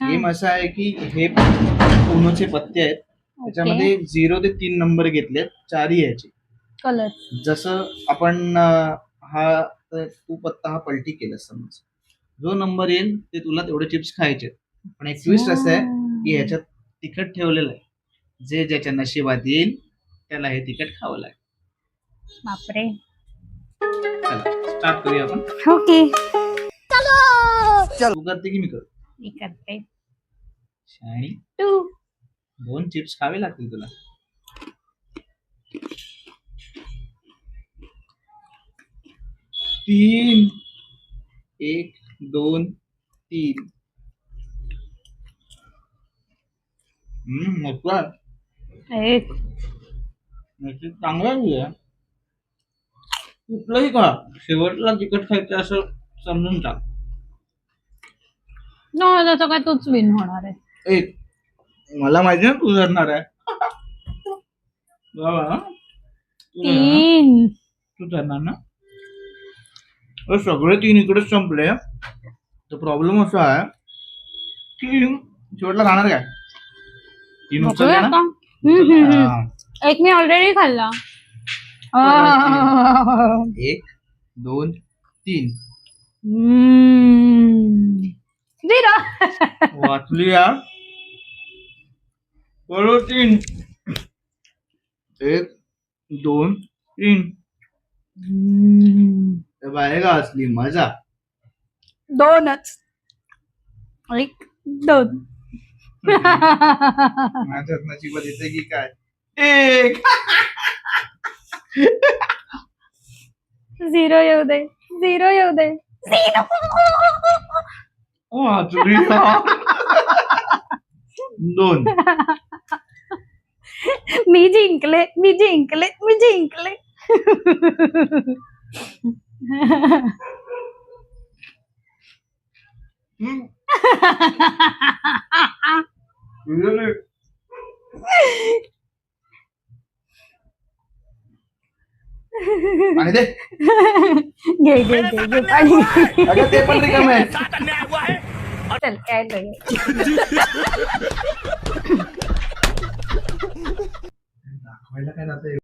Game असा आहे की हे उनोचे पत्ते आहेत, त्याच्यामध्ये 0 ते 3 नंबर घेतलेत, चारही याचे कलर. जसं आपण तू पत्ता हा पलटी केला समज, जो नंबर येईल ते तुला तेवढे चिप्स खायचे. पण एक ट्विस्ट असं आहे की ह्याच्यात तिखट ठेवलेलं आहे, जे ज्याच्या नशिबात येईल त्याला हे तिखट खावं लागेल. बापरे. चला स्टार्ट करूया आपण. ओके. तू करते की मी करू? मी करते. आणि तू. 2 चिप्स खावे लागतील तुला. तीन. 1 2 3. मोठा एक. नक्की चांगला आहे. कुठलंही का शेवटला तिखट खायचं असं समजून टाक. त्याचं काय तूच विन होणार आहे. एक मला माहिती ना तू धरणार आहे. तीन. तू धरणार ना. सगळे 3 इकडेच संपले. तर प्रॉब्लेम असा आहे की शेवटला राहणार काय? 3 उचलले ना. एक मी ऑलरेडी खाल्ला. 1 2 3. 0. वाचली यार. बरोबर 3. 1 2 3. बाहेर असली मजा. 2च. 1 2. माझ्यात नशिबात येते की काय? 1. 0 येऊ दे. 0 येऊ दे. 0. वाचली 2. मी जिंकले. मी जिंकले. मी जिंकले. आणि दे. घे घे घे घे पाणी. अगं ते पण रिकाम आहे. चल काय नाही. दाखवायला काय जातंय.